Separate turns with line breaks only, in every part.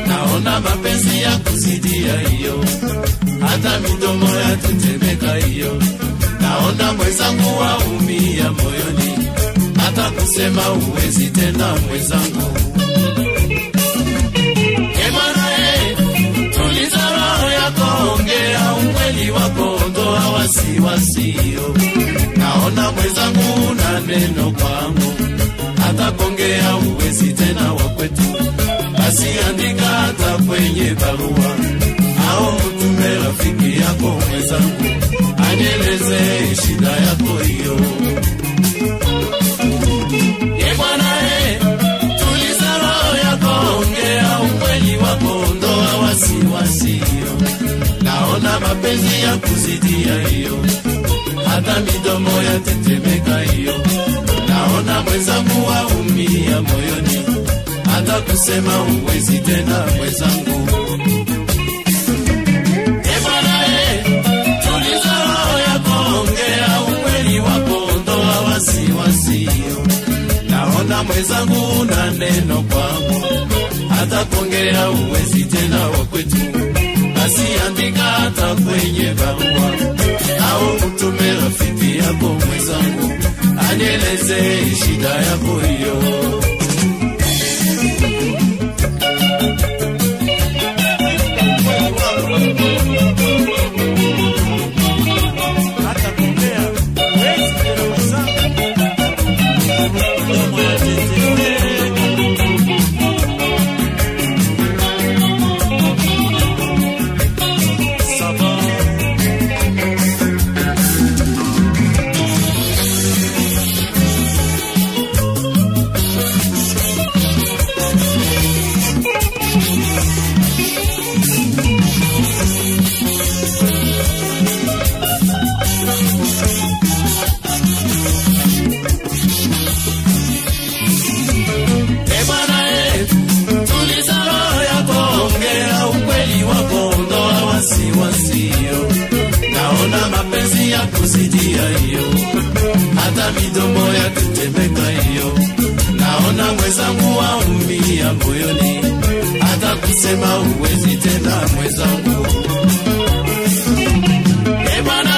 Naona mapenzi ya kuzidia hiyo, hata midomo ya tetemeka hiyo. Naona mwenzangu waumia moyoni, hata kusema uwezi tena mwenzangu. Tuliza roho yako, ongea ukweli wako, ondoa wasiwasio. Naona mwenzangu na neno kwangu, hata kuongea uwezi tena wakwetu. Basi andika hata kwenye barua, au mtume rafiki yako mwenzangu, anieleze shida yako hiyo. Bwana tuliza roho yako, ongea ukweli wako, ondoa wasiwasio. Naona mapenzi ya kuzidia hiyo, hata midomo ya tetemeka hiyo. Naona mwenzangu waumia moyoni, hata kusema uwezi tena mwenzangu. Bwana tuliza roho yako, ongea ukweli wako, ondoa wasiwasio. Naona mwenzangu na neno kwangu, hata kuongea uwezi tena wakwetu. Basi andika hata kwenye barua, au mtume rafiki yako mwenzangu, anieleze shida yako hiyo. Naona mapenzi ya kuzidia hiyo, hata midomo ya tetemeka hiyo. Naona mwenzangu waumia moyoni, hata kusema uwezi tena mwenzangu. Bwana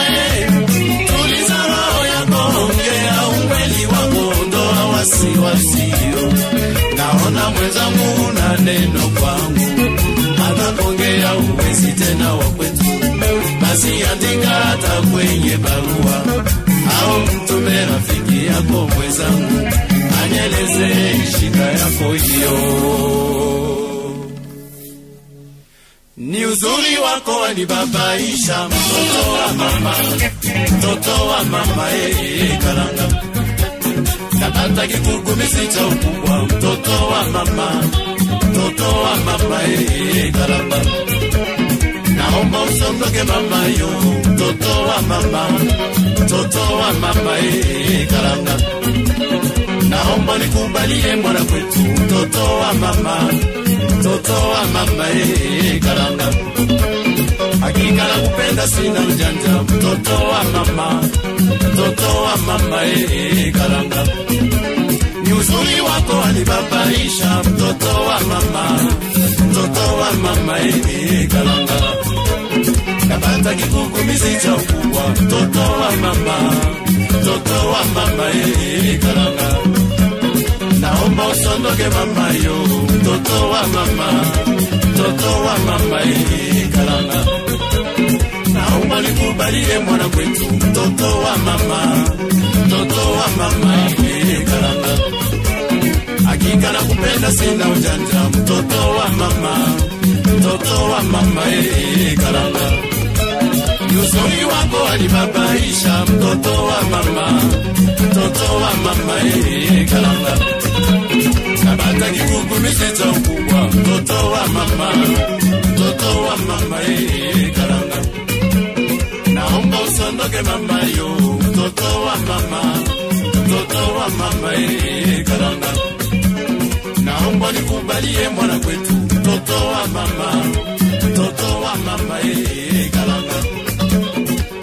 tuliza roho yako, ongea ukweli wako, ondoa wasiwasio. Naona mwenzangu na neno kwangu, hata kuongea uwezi tena wakwetu. Basi andika hata kwenye barua, au mtume rafiki yako mwenzangu, anieleze shida yako hiyo. Ni uzuri wako wanibabaisha, mtoto wa mama, mtoto wa mama karanga. Hata kikugumizi cha ukubwa, mtoto wa mama, mtoto wa mama karanga. Naomba usondoke mama yo, mtoto wa mama, mtoto wa mama karanga. Naomba nikubalie mwana kwetu, mtoto wa mama, mtoto wa mama karanga. Hakika nakupenda sina ujanja, mtoto wa mama, mtoto wa mama karanga. Ni uzuri wako wanibabaisha, mtoto wa mama, mtoto wa mama karanga. Kapata kikugumizi cha ukubwa, mtoto wa mama, mtoto wa mama karanga. Naomba usondoke mama yo, mtoto wa mama, mtoto wa mama karanga. Naomba nikubalie mwana kwetu, mtoto wa mama, mtoto wa mama karanga. Hakika nakupenda sina ujanja, mtoto wa mama, mtoto wa mama karanga. Uzuri wako wanibabaisha, mtoto wa mama, mtoto wa mama karanga. Nabata kikugumise cha ukubwa, mtoto wa mama, karanga. Naomba usondoke mama yo, mtoto wa mama, karanga. Naomba nikubalie mwana kwetu, mtoto wa mama, karanga.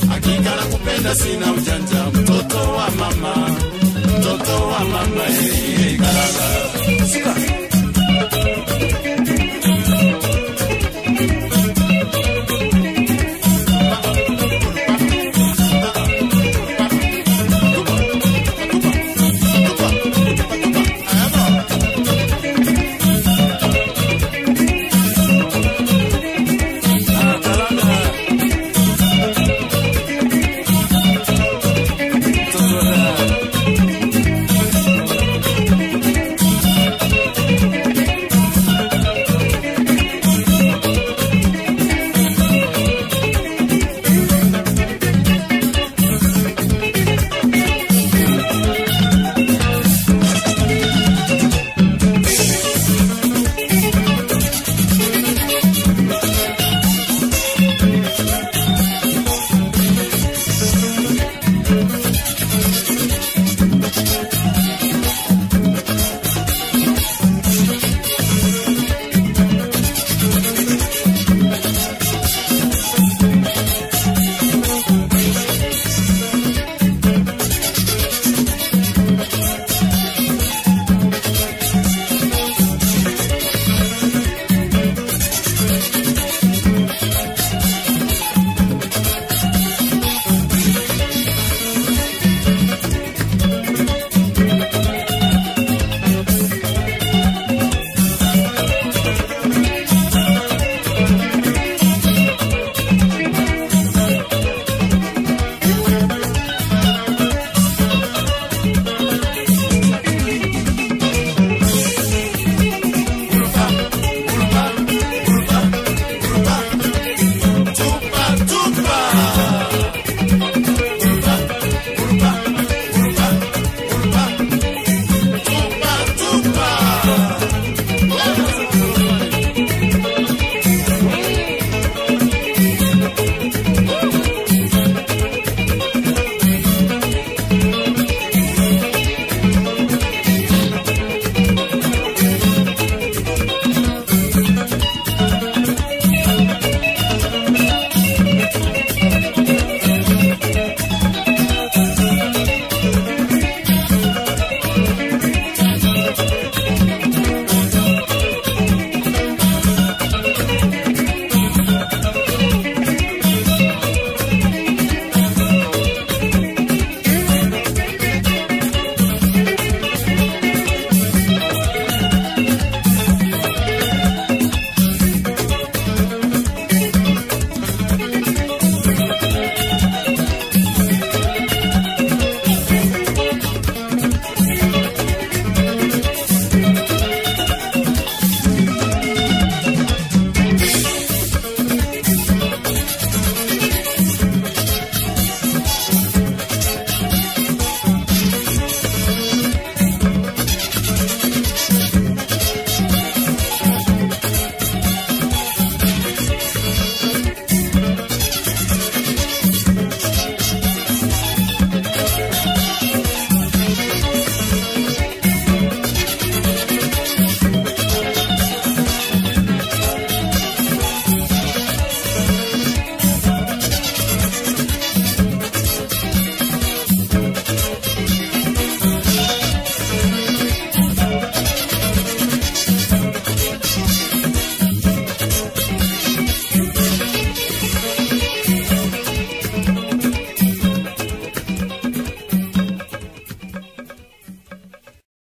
Hakika nakupenda sina ujanja, mtoto wa mama, karanga. Sika.